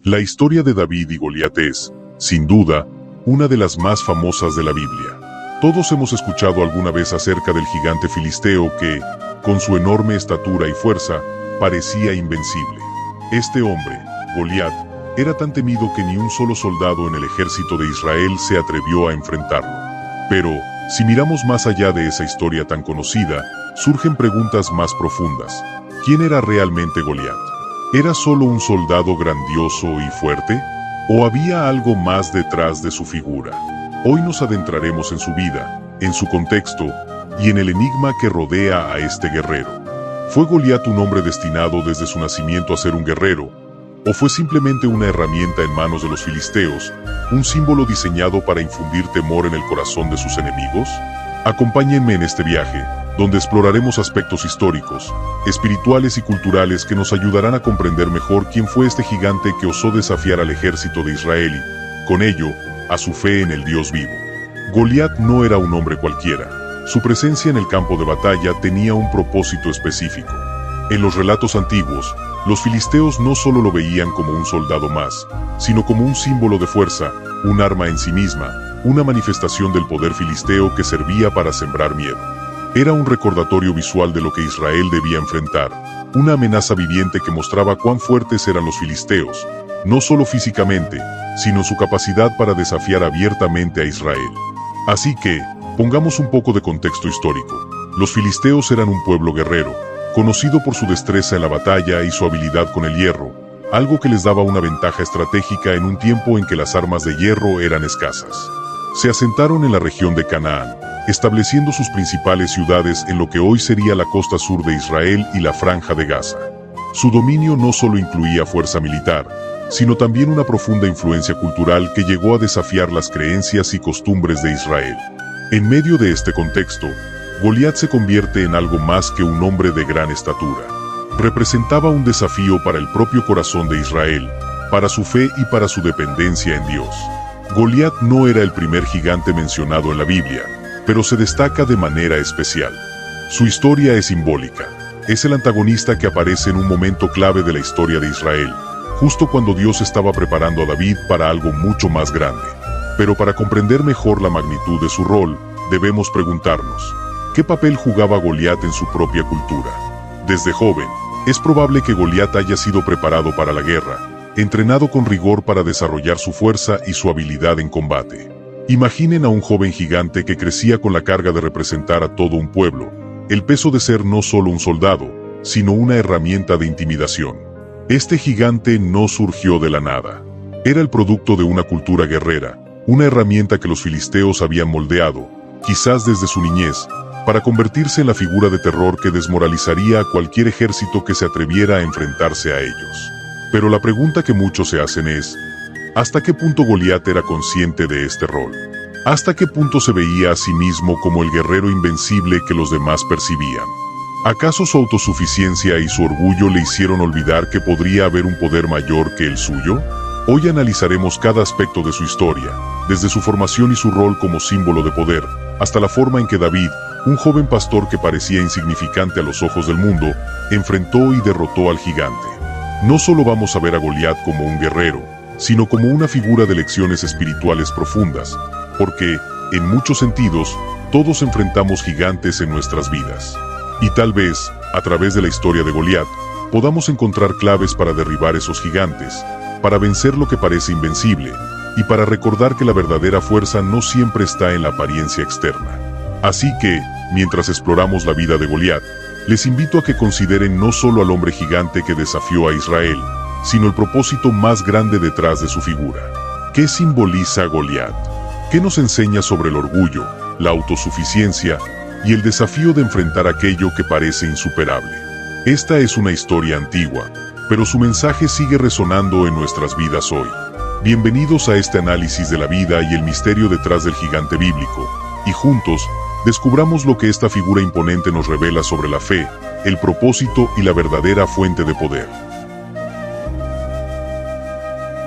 La historia de David y Goliat es, sin duda, una de las más famosas de la Biblia. Todos hemos escuchado alguna vez acerca del gigante filisteo que, con su enorme estatura y fuerza, parecía invencible. Este hombre, Goliat, era tan temido que ni un solo soldado en el ejército de Israel se atrevió a enfrentarlo. Pero, si miramos más allá de esa historia tan conocida, surgen preguntas más profundas. ¿Quién era realmente Goliat? ¿Era solo un soldado grandioso y fuerte? ¿O había algo más detrás de su figura? Hoy nos adentraremos en su vida, en su contexto y en el enigma que rodea a este guerrero. ¿Fue Goliat un hombre destinado desde su nacimiento a ser un guerrero? ¿O fue simplemente una herramienta en manos de los filisteos, un símbolo diseñado para infundir temor en el corazón de sus enemigos? Acompáñenme en este viaje, donde exploraremos aspectos históricos, espirituales y culturales que nos ayudarán a comprender mejor quién fue este gigante que osó desafiar al ejército de Israel y, con ello, a su fe en el Dios vivo. Goliat no era un hombre cualquiera. Su presencia en el campo de batalla tenía un propósito específico. En los relatos antiguos, los filisteos no solo lo veían como un soldado más, sino como un símbolo de fuerza, un arma en sí misma, una manifestación del poder filisteo que servía para sembrar miedo. Era un recordatorio visual de lo que Israel debía enfrentar, una amenaza viviente que mostraba cuán fuertes eran los filisteos, no solo físicamente, sino su capacidad para desafiar abiertamente a Israel. Así que, pongamos un poco de contexto histórico. Los filisteos eran un pueblo guerrero, conocido por su destreza en la batalla y su habilidad con el hierro, algo que les daba una ventaja estratégica en un tiempo en que las armas de hierro eran escasas. Se asentaron en la región de Canaán, estableciendo sus principales ciudades en lo que hoy sería la costa sur de Israel y la Franja de Gaza. Su dominio no solo incluía fuerza militar, sino también una profunda influencia cultural que llegó a desafiar las creencias y costumbres de Israel. En medio de este contexto, Goliat se convierte en algo más que un hombre de gran estatura. Representaba un desafío para el propio corazón de Israel, para su fe y para su dependencia en Dios. Goliat no era el primer gigante mencionado en la Biblia, pero se destaca de manera especial. Su historia es simbólica. Es el antagonista que aparece en un momento clave de la historia de Israel, justo cuando Dios estaba preparando a David para algo mucho más grande. Pero para comprender mejor la magnitud de su rol, debemos preguntarnos, ¿qué papel jugaba Goliat en su propia cultura? Desde joven, es probable que Goliat haya sido preparado para la guerra, entrenado con rigor para desarrollar su fuerza y su habilidad en combate. Imaginen a un joven gigante que crecía con la carga de representar a todo un pueblo, el peso de ser no solo un soldado, sino una herramienta de intimidación. Este gigante no surgió de la nada. Era el producto de una cultura guerrera, una herramienta que los filisteos habían moldeado, quizás desde su niñez, para convertirse en la figura de terror que desmoralizaría a cualquier ejército que se atreviera a enfrentarse a ellos. Pero la pregunta que muchos se hacen es, ¿hasta qué punto Goliat era consciente de este rol? ¿Hasta qué punto se veía a sí mismo como el guerrero invencible que los demás percibían? ¿Acaso su autosuficiencia y su orgullo le hicieron olvidar que podría haber un poder mayor que el suyo? Hoy analizaremos cada aspecto de su historia, desde su formación y su rol como símbolo de poder, hasta la forma en que David, un joven pastor que parecía insignificante a los ojos del mundo, enfrentó y derrotó al gigante. No solo vamos a ver a Goliat como un guerrero, sino como una figura de lecciones espirituales profundas, porque, en muchos sentidos, todos enfrentamos gigantes en nuestras vidas. Y tal vez, a través de la historia de Goliat, podamos encontrar claves para derribar esos gigantes, para vencer lo que parece invencible, y para recordar que la verdadera fuerza no siempre está en la apariencia externa. Así que, mientras exploramos la vida de Goliat, les invito a que consideren no solo al hombre gigante que desafió a Israel, sino el propósito más grande detrás de su figura. ¿Qué simboliza Goliat? ¿Qué nos enseña sobre el orgullo, la autosuficiencia y el desafío de enfrentar aquello que parece insuperable? Esta es una historia antigua, pero su mensaje sigue resonando en nuestras vidas hoy. Bienvenidos a este análisis de la vida y el misterio detrás del gigante bíblico, y juntos, descubramos lo que esta figura imponente nos revela sobre la fe, el propósito y la verdadera fuente de poder.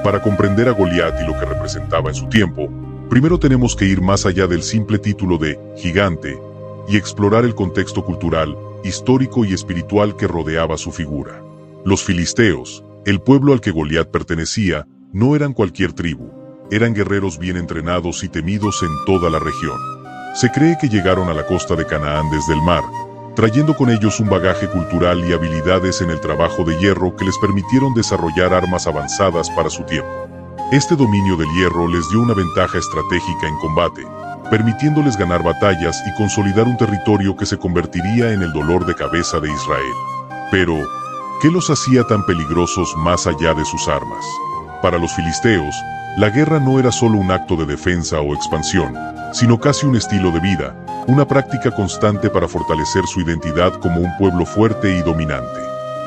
Para comprender a Goliat y lo que representaba en su tiempo, primero tenemos que ir más allá del simple título de gigante y explorar el contexto cultural, histórico y espiritual que rodeaba su figura. Los filisteos, El pueblo al que Goliat pertenecía no eran cualquier tribu, eran guerreros bien entrenados y temidos en toda la región. Se cree que llegaron a la costa de Canaán desde el mar, trayendo con ellos un bagaje cultural y habilidades en el trabajo de hierro que les permitieron desarrollar armas avanzadas para su tiempo. Este dominio del hierro les dio una ventaja estratégica en combate, permitiéndoles ganar batallas y consolidar un territorio que se convertiría en el dolor de cabeza de Israel. Pero, ¿qué los hacía tan peligrosos más allá de sus armas? Para los filisteos, la guerra no era solo un acto de defensa o expansión, sino casi un estilo de vida, una práctica constante para fortalecer su identidad como un pueblo fuerte y dominante.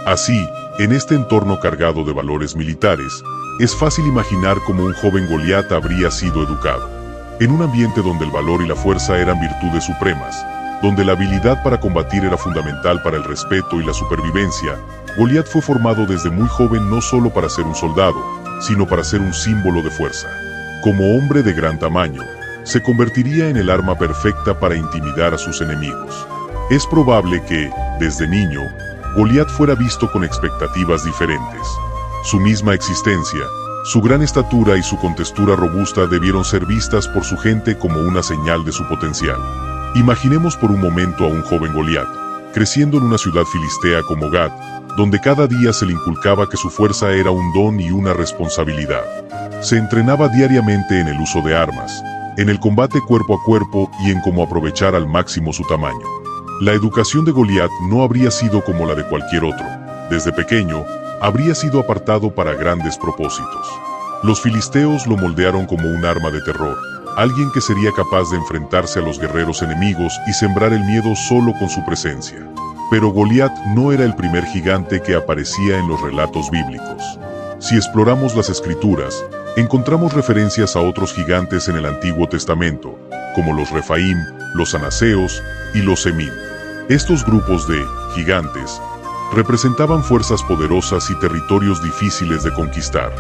Así, en este entorno cargado de valores militares, es fácil imaginar cómo un joven Goliat habría sido educado. En un ambiente donde el valor y la fuerza eran virtudes supremas, donde la habilidad para combatir era fundamental para el respeto y la supervivencia, Goliat fue formado desde muy joven no solo para ser un soldado, sino para ser un símbolo de fuerza. Como hombre de gran tamaño, se convertiría en el arma perfecta para intimidar a sus enemigos. Es probable que, desde niño, Goliat fuera visto con expectativas diferentes. Su misma existencia, su gran estatura y su contextura robusta debieron ser vistas por su gente como una señal de su potencial. Imaginemos por un momento a un joven Goliat, creciendo en una ciudad filistea como Gat, donde cada día se le inculcaba que su fuerza era un don y una responsabilidad. Se entrenaba diariamente en el uso de armas, en el combate cuerpo a cuerpo y en cómo aprovechar al máximo su tamaño. La educación de Goliat no habría sido como la de cualquier otro. Desde pequeño, habría sido apartado para grandes propósitos. Los filisteos lo moldearon como un arma de terror, alguien que sería capaz de enfrentarse a los guerreros enemigos y sembrar el miedo solo con su presencia. Pero Goliat no era el primer gigante que aparecía en los relatos bíblicos. Si exploramos las escrituras, encontramos referencias a otros gigantes en el Antiguo Testamento, como los Refaim, los Anaseos y los Semim. Estos grupos de gigantes representaban fuerzas poderosas y territorios difíciles de conquistar.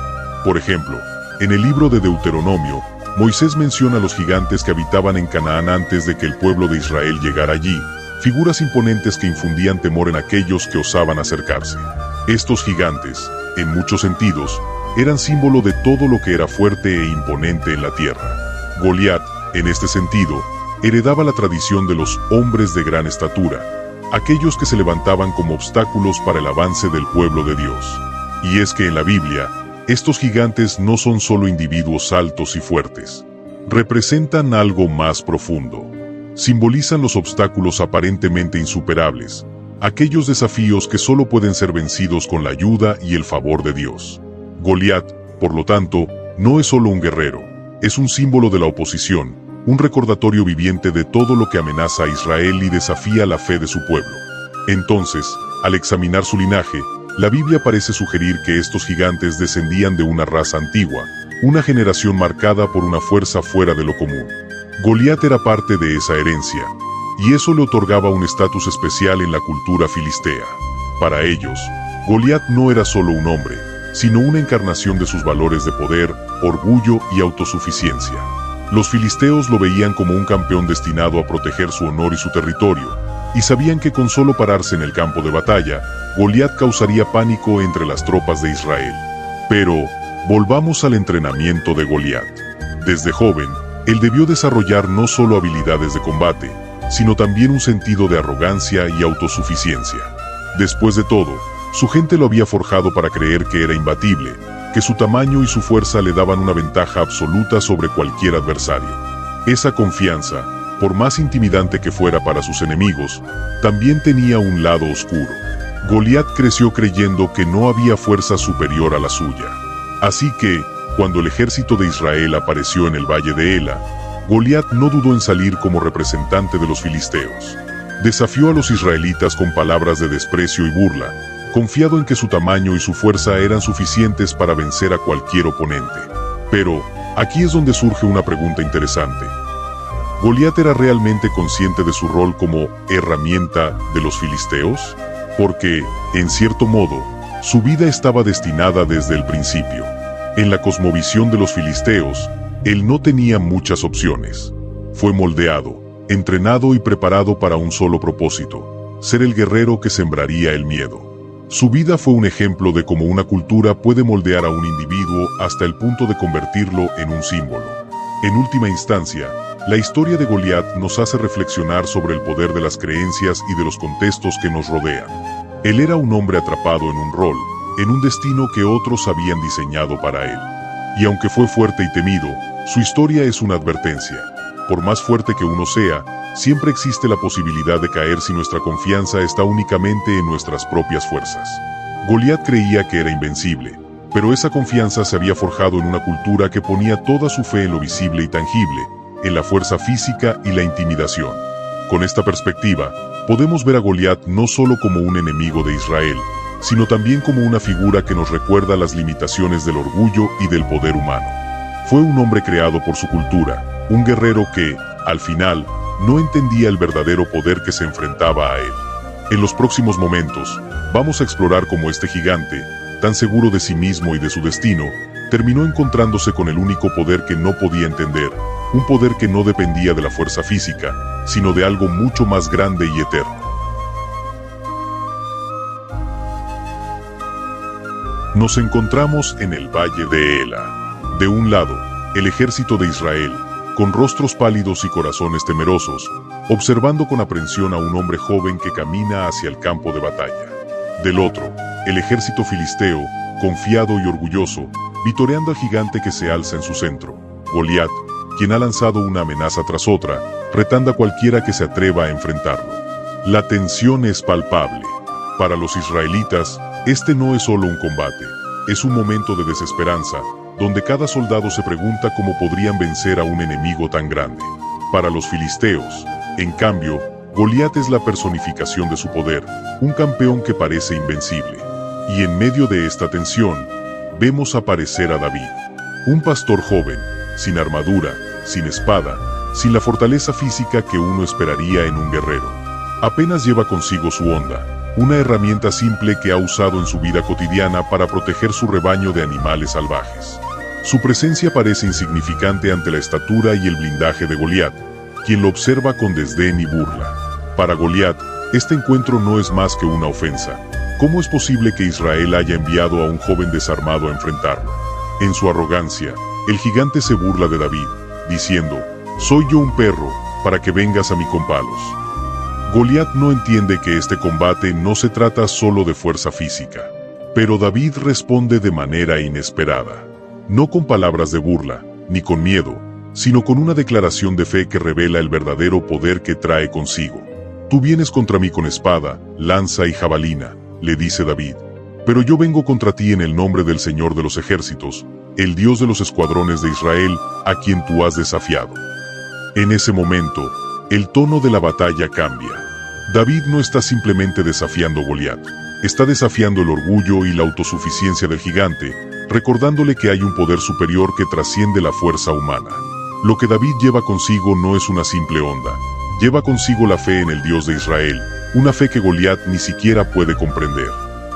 Por ejemplo, en el libro de Deuteronomio, Moisés menciona a los gigantes que habitaban en Canaán antes de que el pueblo de Israel llegara allí, figuras imponentes que infundían temor en aquellos que osaban acercarse. Estos gigantes, en muchos sentidos, eran símbolo de todo lo que era fuerte e imponente en la tierra. Goliat, en este sentido, heredaba la tradición de los hombres de gran estatura, aquellos que se levantaban como obstáculos para el avance del pueblo de Dios. Y es que en la Biblia, estos gigantes no son solo individuos altos y fuertes. Representan algo más profundo. Simbolizan los obstáculos aparentemente insuperables, aquellos desafíos que solo pueden ser vencidos con la ayuda y el favor de Dios. Goliat, por lo tanto, no es solo un guerrero, es un símbolo de la oposición, un recordatorio viviente de todo lo que amenaza a Israel y desafía la fe de su pueblo. Entonces, al examinar su linaje, la Biblia parece sugerir que estos gigantes descendían de una raza antigua, una generación marcada por una fuerza fuera de lo común. Goliat era parte de esa herencia, y eso le otorgaba un estatus especial en la cultura filistea. Para ellos, Goliat no era solo un hombre, sino una encarnación de sus valores de poder, orgullo y autosuficiencia. Los filisteos lo veían como un campeón destinado a proteger su honor y su territorio, y sabían que con solo pararse en el campo de batalla, Goliat causaría pánico entre las tropas de Israel. Pero, volvamos al entrenamiento de Goliat. Desde joven, él debió desarrollar no solo habilidades de combate, sino también un sentido de arrogancia y autosuficiencia. Después de todo, su gente lo había forjado para creer que era imbatible, que su tamaño y su fuerza le daban una ventaja absoluta sobre cualquier adversario. Esa confianza, por más intimidante que fuera para sus enemigos, también tenía un lado oscuro. Goliat creció creyendo que no había fuerza superior a la suya. Así que, cuando el ejército de Israel apareció en el valle de Ela, Goliat no dudó en salir como representante de los filisteos. Desafió a los israelitas con palabras de desprecio y burla, confiado en que su tamaño y su fuerza eran suficientes para vencer a cualquier oponente. Pero, aquí es donde surge una pregunta interesante. ¿Goliat era realmente consciente de su rol como herramienta de los filisteos? Porque, en cierto modo, su vida estaba destinada desde el principio. En la cosmovisión de los filisteos, él no tenía muchas opciones. Fue moldeado, entrenado y preparado para un solo propósito: ser el guerrero que sembraría el miedo. Su vida fue un ejemplo de cómo una cultura puede moldear a un individuo hasta el punto de convertirlo en un símbolo. En última instancia, la historia de Goliat nos hace reflexionar sobre el poder de las creencias y de los contextos que nos rodean. Él era un hombre atrapado en un rol, en un destino que otros habían diseñado para él. Y aunque fue fuerte y temido, su historia es una advertencia. Por más fuerte que uno sea, siempre existe la posibilidad de caer si nuestra confianza está únicamente en nuestras propias fuerzas. Goliat creía que era invencible, pero esa confianza se había forjado en una cultura que ponía toda su fe en lo visible y tangible, en la fuerza física y la intimidación. Con esta perspectiva, podemos ver a Goliat no solo como un enemigo de Israel, sino también como una figura que nos recuerda las limitaciones del orgullo y del poder humano. Fue un hombre creado por su cultura, un guerrero que, al final, no entendía el verdadero poder que se enfrentaba a él. En los próximos momentos, vamos a explorar cómo este gigante, tan seguro de sí mismo y de su destino, terminó encontrándose con el único poder que no podía entender, un poder que no dependía de la fuerza física, sino de algo mucho más grande y eterno. Nos encontramos en el valle de Ela. De un lado, el ejército de Israel, con rostros pálidos y corazones temerosos, observando con aprensión a un hombre joven que camina hacia el campo de batalla. Del otro, el ejército filisteo, confiado y orgulloso, vitoreando al gigante que se alza en su centro, Goliat, quien ha lanzado una amenaza tras otra, retando a cualquiera que se atreva a enfrentarlo. La tensión es palpable. Para los israelitas, este no es solo un combate, es un momento de desesperanza, donde cada soldado se pregunta cómo podrían vencer a un enemigo tan grande. Para los filisteos, en cambio, Goliat es la personificación de su poder, un campeón que parece invencible. Y en medio de esta tensión, vemos aparecer a David, un pastor joven, sin armadura, sin espada, sin la fortaleza física que uno esperaría en un guerrero. Apenas lleva consigo su honda, una herramienta simple que ha usado en su vida cotidiana para proteger su rebaño de animales salvajes. Su presencia parece insignificante ante la estatura y el blindaje de Goliat, quien lo observa con desdén y burla. Para Goliat, este encuentro no es más que una ofensa. ¿Cómo es posible que Israel haya enviado a un joven desarmado a enfrentarlo? En su arrogancia, el gigante se burla de David, diciendo: «Soy yo un perro, para que vengas a mí con palos». Goliat no entiende que este combate no se trata solo de fuerza física. Pero David responde de manera inesperada. No con palabras de burla, ni con miedo, sino con una declaración de fe que revela el verdadero poder que trae consigo. «Tú vienes contra mí con espada, lanza y jabalina», le dice David. «Pero yo vengo contra ti en el nombre del Señor de los ejércitos, el Dios de los escuadrones de Israel, a quien tú has desafiado». En ese momento, el tono de la batalla cambia. David no está simplemente desafiando a Goliat, está desafiando el orgullo y la autosuficiencia del gigante, recordándole que hay un poder superior que trasciende la fuerza humana. Lo que David lleva consigo no es una simple honda, lleva consigo la fe en el Dios de Israel, una fe que Goliat ni siquiera puede comprender.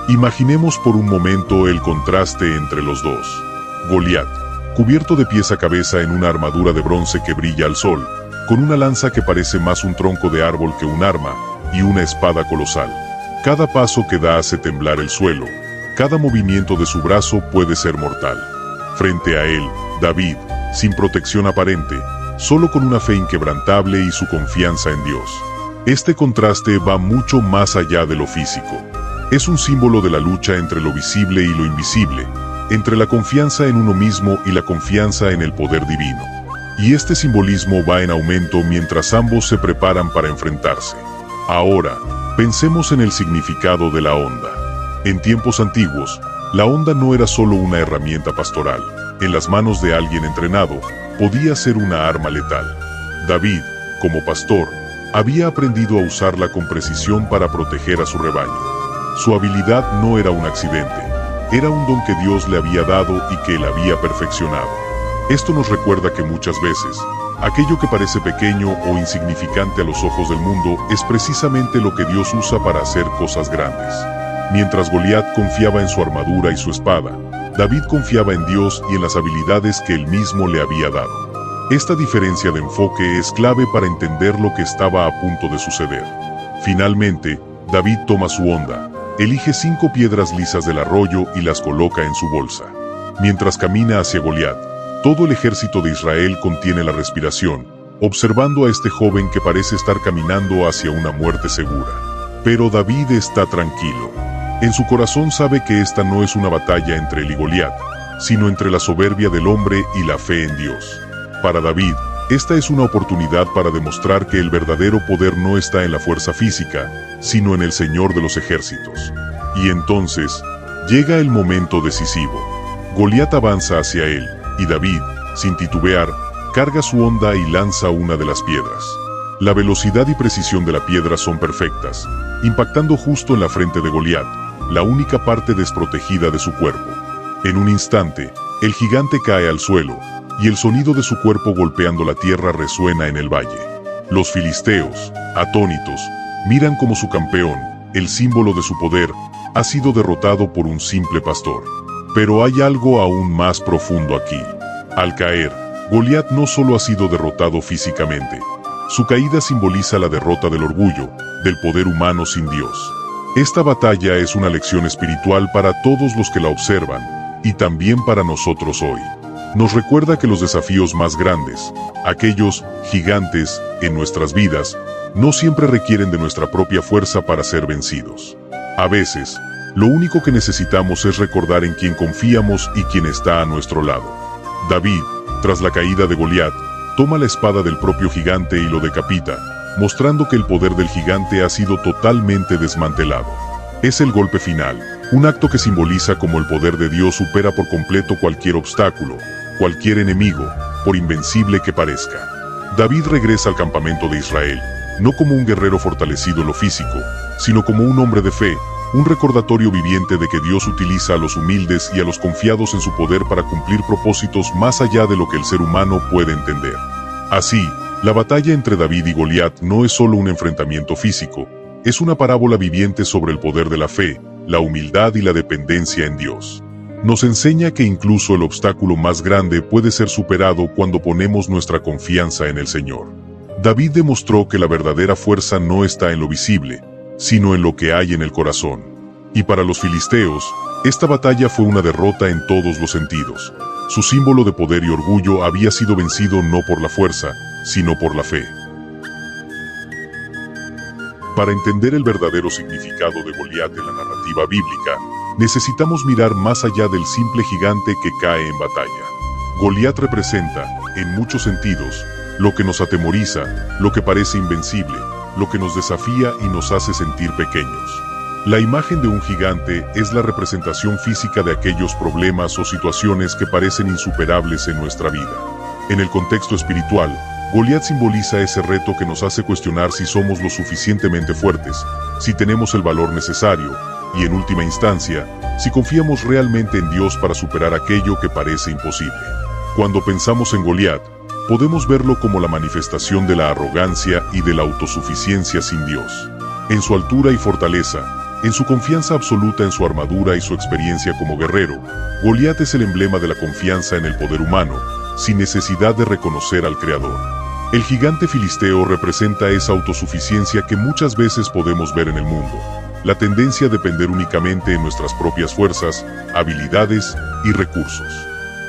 Imaginemos por un momento el contraste entre los dos. Goliat, cubierto de pies a cabeza en una armadura de bronce que brilla al sol, con una lanza que parece más un tronco de árbol que un arma, y una espada colosal. Cada paso que da hace temblar el suelo, cada movimiento de su brazo puede ser mortal. Frente a él, David, sin protección aparente, solo con una fe inquebrantable y su confianza en Dios. Este contraste va mucho más allá de lo físico. Es un símbolo de la lucha entre lo visible y lo invisible, entre la confianza en uno mismo y la confianza en el poder divino. Y este simbolismo va en aumento mientras ambos se preparan para enfrentarse. Ahora, pensemos en el significado de la honda. En tiempos antiguos, la honda no era solo una herramienta pastoral. En las manos de alguien entrenado, podía ser una arma letal. David, como pastor, había aprendido a usarla con precisión para proteger a su rebaño. Su habilidad no era un accidente, era un don que Dios le había dado y que él había perfeccionado. Esto nos recuerda que muchas veces, aquello que parece pequeño o insignificante a los ojos del mundo es precisamente lo que Dios usa para hacer cosas grandes. Mientras Goliat confiaba en su armadura y su espada, David confiaba en Dios y en las habilidades que él mismo le había dado. Esta diferencia de enfoque es clave para entender lo que estaba a punto de suceder. Finalmente, David toma su honda, elige 5 piedras lisas del arroyo y las coloca en su bolsa. Mientras camina hacia Goliat, todo el ejército de Israel contiene la respiración, observando a este joven que parece estar caminando hacia una muerte segura. Pero David está tranquilo. En su corazón sabe que esta no es una batalla entre él y Goliat, sino entre la soberbia del hombre y la fe en Dios. Para David, esta es una oportunidad para demostrar que el verdadero poder no está en la fuerza física, sino en el Señor de los ejércitos. Y entonces, llega el momento decisivo. Goliat avanza hacia él, y David, sin titubear, carga su honda y lanza una de las piedras. La velocidad y precisión de la piedra son perfectas, impactando justo en la frente de Goliat, la única parte desprotegida de su cuerpo. En un instante, el gigante cae al suelo, y el sonido de su cuerpo golpeando la tierra resuena en el valle. Los filisteos, atónitos, miran como su campeón, el símbolo de su poder, ha sido derrotado por un simple pastor. Pero hay algo aún más profundo aquí. Al caer, Goliat no solo ha sido derrotado físicamente. Su caída simboliza la derrota del orgullo, del poder humano sin Dios. Esta batalla es una lección espiritual para todos los que la observan, y también para nosotros hoy. Nos recuerda que los desafíos más grandes, aquellos gigantes en nuestras vidas, no siempre requieren de nuestra propia fuerza para ser vencidos. A veces, lo único que necesitamos es recordar en quién confiamos y quién está a nuestro lado. David, tras la caída de Goliat, toma la espada del propio gigante y lo decapita, mostrando que el poder del gigante ha sido totalmente desmantelado. Es el golpe final, un acto que simboliza cómo el poder de Dios supera por completo cualquier obstáculo, cualquier enemigo, por invencible que parezca. David regresa al campamento de Israel, no como un guerrero fortalecido en lo físico, sino como un hombre de fe, un recordatorio viviente de que Dios utiliza a los humildes y a los confiados en su poder para cumplir propósitos más allá de lo que el ser humano puede entender. Así, la batalla entre David y Goliat no es solo un enfrentamiento físico, es una parábola viviente sobre el poder de la fe, la humildad y la dependencia en Dios. Nos enseña que incluso el obstáculo más grande puede ser superado cuando ponemos nuestra confianza en el Señor. David demostró que la verdadera fuerza no está en lo visible, sino en lo que hay en el corazón. Y para los filisteos, esta batalla fue una derrota en todos los sentidos. Su símbolo de poder y orgullo había sido vencido no por la fuerza, sino por la fe. Para entender el verdadero significado de Goliat en la narrativa bíblica, necesitamos mirar más allá del simple gigante que cae en batalla. Goliat representa, en muchos sentidos, lo que nos atemoriza, lo que parece invencible, lo que nos desafía y nos hace sentir pequeños. La imagen de un gigante es la representación física de aquellos problemas o situaciones que parecen insuperables en nuestra vida. En el contexto espiritual, Goliat simboliza ese reto que nos hace cuestionar si somos lo suficientemente fuertes, si tenemos el valor necesario, y en última instancia, si confiamos realmente en Dios para superar aquello que parece imposible. Cuando pensamos en Goliat, podemos verlo como la manifestación de la arrogancia y de la autosuficiencia sin Dios. En su altura y fortaleza, en su confianza absoluta en su armadura y su experiencia como guerrero, Goliat es el emblema de la confianza en el poder humano, sin necesidad de reconocer al Creador. El gigante filisteo representa esa autosuficiencia que muchas veces podemos ver en el mundo, la tendencia a depender únicamente en nuestras propias fuerzas, habilidades y recursos.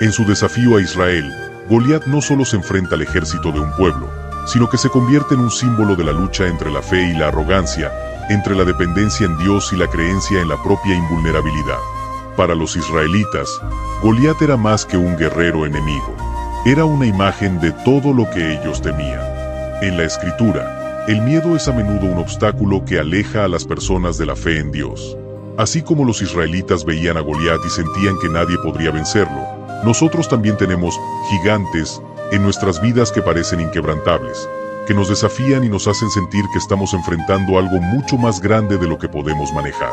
En su desafío a Israel, Goliat no solo se enfrenta al ejército de un pueblo, sino que se convierte en un símbolo de la lucha entre la fe y la arrogancia, entre la dependencia en Dios y la creencia en la propia invulnerabilidad. Para los israelitas, Goliat era más que un guerrero enemigo. Era una imagen de todo lo que ellos temían. En la Escritura, el miedo es a menudo un obstáculo que aleja a las personas de la fe en Dios. Así como los israelitas veían a Goliat y sentían que nadie podría vencerlo, nosotros también tenemos gigantes en nuestras vidas que parecen inquebrantables, que nos desafían y nos hacen sentir que estamos enfrentando algo mucho más grande de lo que podemos manejar.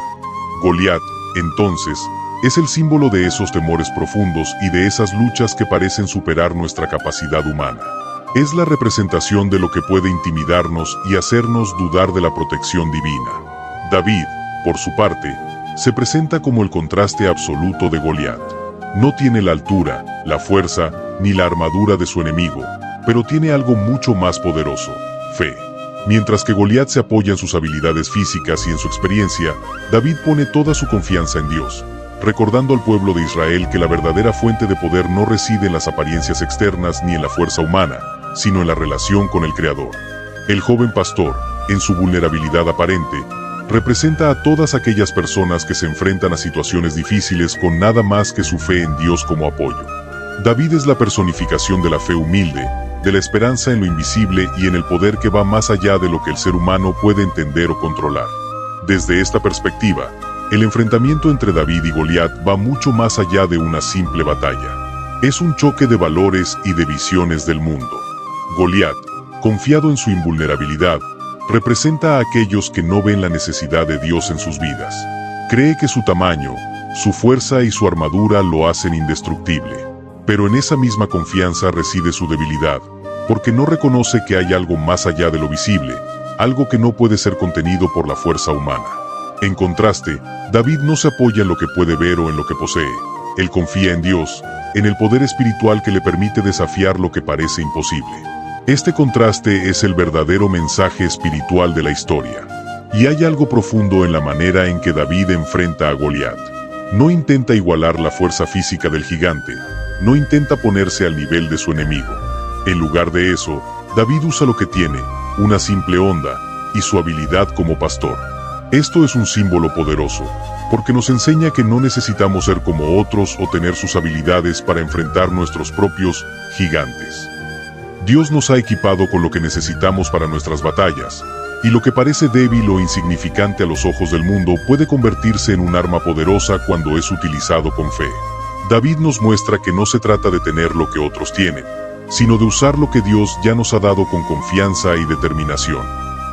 Goliat, entonces, es el símbolo de esos temores profundos y de esas luchas que parecen superar nuestra capacidad humana. Es la representación de lo que puede intimidarnos y hacernos dudar de la protección divina. David, por su parte, se presenta como el contraste absoluto de Goliat. No tiene la altura, la fuerza, ni la armadura de su enemigo, pero tiene algo mucho más poderoso: fe. Mientras que Goliat se apoya en sus habilidades físicas y en su experiencia, David pone toda su confianza en Dios, recordando al pueblo de Israel que la verdadera fuente de poder no reside en las apariencias externas ni en la fuerza humana, sino en la relación con el Creador. El joven pastor, en su vulnerabilidad aparente, representa a todas aquellas personas que se enfrentan a situaciones difíciles con nada más que su fe en Dios como apoyo. David es la personificación de la fe humilde, de la esperanza en lo invisible y en el poder que va más allá de lo que el ser humano puede entender o controlar. Desde esta perspectiva, el enfrentamiento entre David y Goliat va mucho más allá de una simple batalla. Es un choque de valores y de visiones del mundo. Goliat, confiado en su invulnerabilidad, representa a aquellos que no ven la necesidad de Dios en sus vidas. Cree que su tamaño, su fuerza y su armadura lo hacen indestructible. Pero en esa misma confianza reside su debilidad, porque no reconoce que hay algo más allá de lo visible, algo que no puede ser contenido por la fuerza humana. En contraste, David no se apoya en lo que puede ver o en lo que posee. Él confía en Dios, en el poder espiritual que le permite desafiar lo que parece imposible. Este contraste es el verdadero mensaje espiritual de la historia. Y hay algo profundo en la manera en que David enfrenta a Goliat. No intenta igualar la fuerza física del gigante, no intenta ponerse al nivel de su enemigo. En lugar de eso, David usa lo que tiene, una simple onda, y su habilidad como pastor. Esto es un símbolo poderoso, porque nos enseña que no necesitamos ser como otros o tener sus habilidades para enfrentar nuestros propios gigantes. Dios nos ha equipado con lo que necesitamos para nuestras batallas, y lo que parece débil o insignificante a los ojos del mundo puede convertirse en un arma poderosa cuando es utilizado con fe. David nos muestra que no se trata de tener lo que otros tienen, sino de usar lo que Dios ya nos ha dado con confianza y determinación.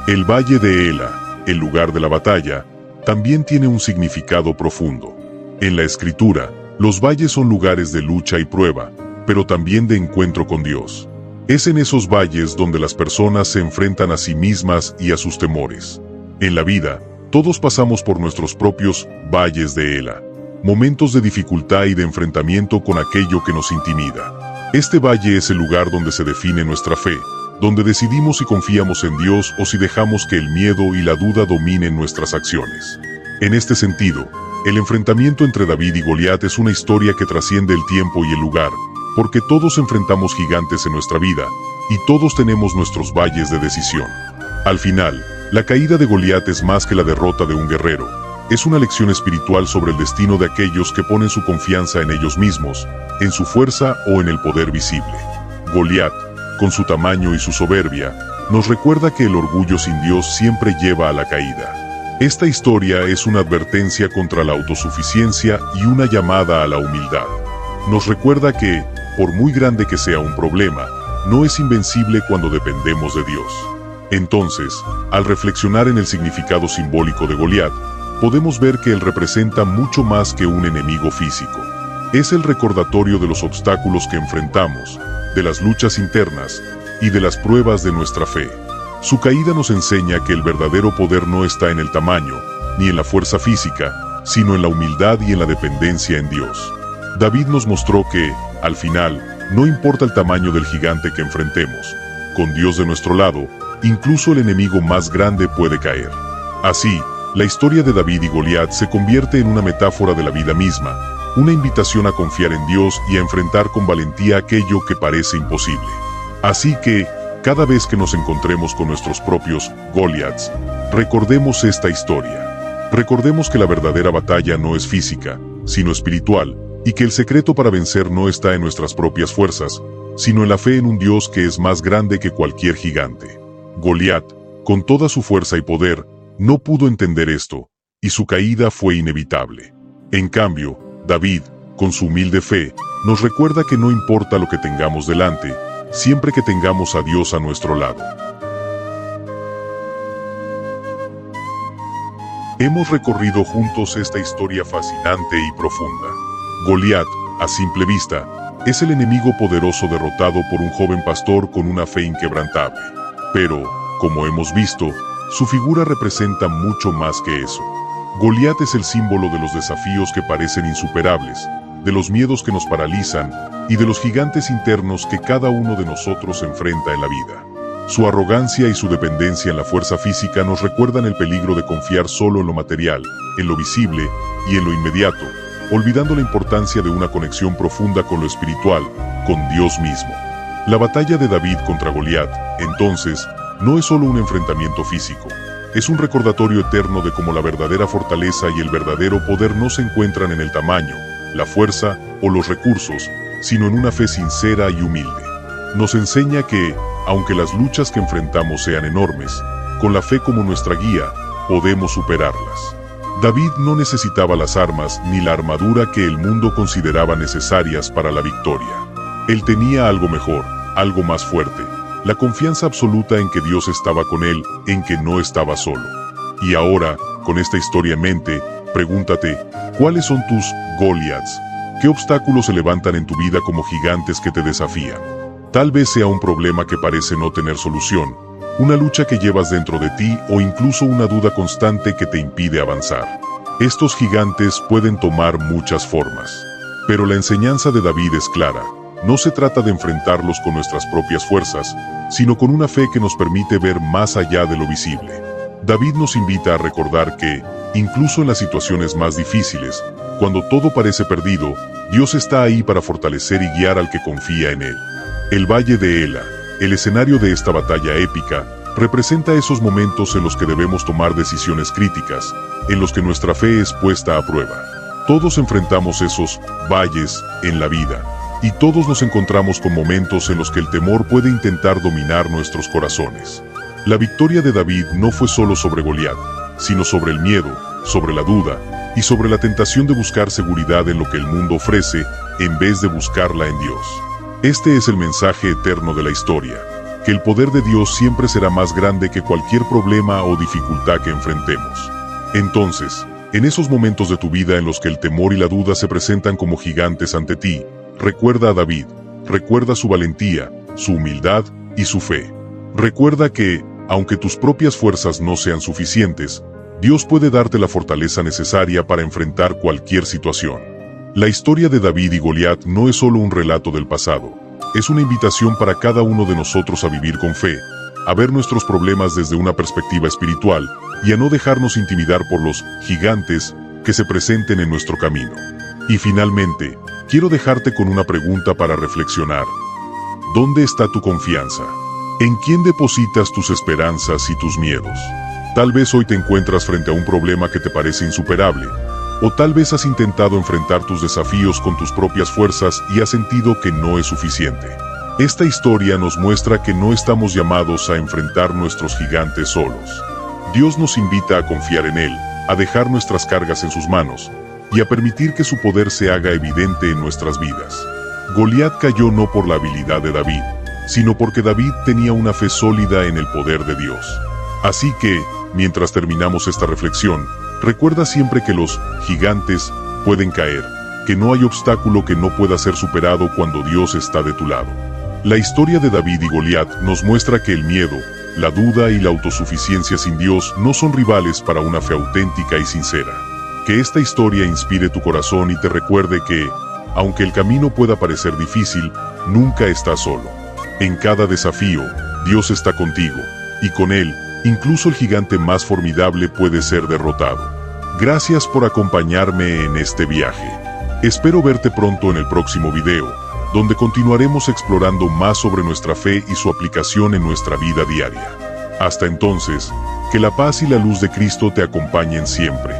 El Valle de Ela, el lugar de la batalla, también tiene un significado profundo. En la Escritura, los valles son lugares de lucha y prueba, pero también de encuentro con Dios. Es en esos valles donde las personas se enfrentan a sí mismas y a sus temores. En la vida, todos pasamos por nuestros propios valles de Ela, momentos de dificultad y de enfrentamiento con aquello que nos intimida. Este valle es el lugar donde se define nuestra fe, donde decidimos si confiamos en Dios o si dejamos que el miedo y la duda dominen nuestras acciones. En este sentido, el enfrentamiento entre David y Goliat es una historia que trasciende el tiempo y el lugar, porque todos enfrentamos gigantes en nuestra vida, y todos tenemos nuestros valles de decisión. Al final, la caída de Goliat es más que la derrota de un guerrero. Es una lección espiritual sobre el destino de aquellos que ponen su confianza en ellos mismos, en su fuerza o en el poder visible. Goliat, con su tamaño y su soberbia, nos recuerda que el orgullo sin Dios siempre lleva a la caída. Esta historia es una advertencia contra la autosuficiencia y una llamada a la humildad. Nos recuerda que, por muy grande que sea un problema, no es invencible cuando dependemos de Dios. Entonces, al reflexionar en el significado simbólico de Goliat, podemos ver que él representa mucho más que un enemigo físico. Es el recordatorio de los obstáculos que enfrentamos, de las luchas internas y de las pruebas de nuestra fe. Su caída nos enseña que el verdadero poder no está en el tamaño, ni en la fuerza física, sino en la humildad y en la dependencia en Dios. David nos mostró que, al final, no importa el tamaño del gigante que enfrentemos, con Dios de nuestro lado, incluso el enemigo más grande puede caer. Así, la historia de David y Goliat se convierte en una metáfora de la vida misma, una invitación a confiar en Dios y a enfrentar con valentía aquello que parece imposible. Así que, cada vez que nos encontremos con nuestros propios Goliats, recordemos esta historia. Recordemos que la verdadera batalla no es física, sino espiritual, y que el secreto para vencer no está en nuestras propias fuerzas, sino en la fe en un Dios que es más grande que cualquier gigante. Goliat, con toda su fuerza y poder, no pudo entender esto, y su caída fue inevitable. En cambio, David, con su humilde fe, nos recuerda que no importa lo que tengamos delante, siempre que tengamos a Dios a nuestro lado. Hemos recorrido juntos esta historia fascinante y profunda. Goliat, a simple vista, es el enemigo poderoso derrotado por un joven pastor con una fe inquebrantable. Pero, como hemos visto, su figura representa mucho más que eso. Goliat es el símbolo de los desafíos que parecen insuperables, de los miedos que nos paralizan y de los gigantes internos que cada uno de nosotros enfrenta en la vida. Su arrogancia y su dependencia en la fuerza física nos recuerdan el peligro de confiar solo en lo material, en lo visible y en lo inmediato, olvidando la importancia de una conexión profunda con lo espiritual, con Dios mismo. La batalla de David contra Goliat, entonces, no es solo un enfrentamiento físico, es un recordatorio eterno de cómo la verdadera fortaleza y el verdadero poder no se encuentran en el tamaño, la fuerza o los recursos, sino en una fe sincera y humilde. Nos enseña que, aunque las luchas que enfrentamos sean enormes, con la fe como nuestra guía, podemos superarlas. David no necesitaba las armas ni la armadura que el mundo consideraba necesarias para la victoria. Él tenía algo mejor, algo más fuerte, la confianza absoluta en que Dios estaba con él, en que no estaba solo. Y ahora, con esta historia en mente, pregúntate, ¿cuáles son tus Goliaths? ¿Qué obstáculos se levantan en tu vida como gigantes que te desafían? Tal vez sea un problema que parece no tener solución, una lucha que llevas dentro de ti o incluso una duda constante que te impide avanzar. Estos gigantes pueden tomar muchas formas. Pero la enseñanza de David es clara. No se trata de enfrentarlos con nuestras propias fuerzas, sino con una fe que nos permite ver más allá de lo visible. David nos invita a recordar que, incluso en las situaciones más difíciles, cuando todo parece perdido, Dios está ahí para fortalecer y guiar al que confía en Él. El Valle de Ela, el escenario de esta batalla épica, representa esos momentos en los que debemos tomar decisiones críticas, en los que nuestra fe es puesta a prueba. Todos enfrentamos esos valles en la vida, y todos nos encontramos con momentos en los que el temor puede intentar dominar nuestros corazones. La victoria de David no fue solo sobre Goliat, sino sobre el miedo, sobre la duda, y sobre la tentación de buscar seguridad en lo que el mundo ofrece, en vez de buscarla en Dios. Este es el mensaje eterno de la historia, que el poder de Dios siempre será más grande que cualquier problema o dificultad que enfrentemos. Entonces, en esos momentos de tu vida en los que el temor y la duda se presentan como gigantes ante ti, recuerda a David, recuerda su valentía, su humildad y su fe. Recuerda que, aunque tus propias fuerzas no sean suficientes, Dios puede darte la fortaleza necesaria para enfrentar cualquier situación. La historia de David y Goliat no es solo un relato del pasado, es una invitación para cada uno de nosotros a vivir con fe, a ver nuestros problemas desde una perspectiva espiritual y a no dejarnos intimidar por los gigantes que se presenten en nuestro camino. Y finalmente, quiero dejarte con una pregunta para reflexionar. ¿Dónde está tu confianza? ¿En quién depositas tus esperanzas y tus miedos? Tal vez hoy te encuentras frente a un problema que te parece insuperable, o tal vez has intentado enfrentar tus desafíos con tus propias fuerzas y has sentido que no es suficiente. Esta historia nos muestra que no estamos llamados a enfrentar nuestros gigantes solos. Dios nos invita a confiar en Él, a dejar nuestras cargas en sus manos, y a permitir que su poder se haga evidente en nuestras vidas. Goliat cayó no por la habilidad de David, sino porque David tenía una fe sólida en el poder de Dios. Así que, mientras terminamos esta reflexión, recuerda siempre que los gigantes pueden caer, que no hay obstáculo que no pueda ser superado cuando Dios está de tu lado. La historia de David y Goliat nos muestra que el miedo, la duda y la autosuficiencia sin Dios no son rivales para una fe auténtica y sincera. Que esta historia inspire tu corazón y te recuerde que, aunque el camino pueda parecer difícil, nunca estás solo. En cada desafío, Dios está contigo, y con Él, incluso el gigante más formidable puede ser derrotado. Gracias por acompañarme en este viaje. Espero verte pronto en el próximo video, donde continuaremos explorando más sobre nuestra fe y su aplicación en nuestra vida diaria. Hasta entonces, que la paz y la luz de Cristo te acompañen siempre.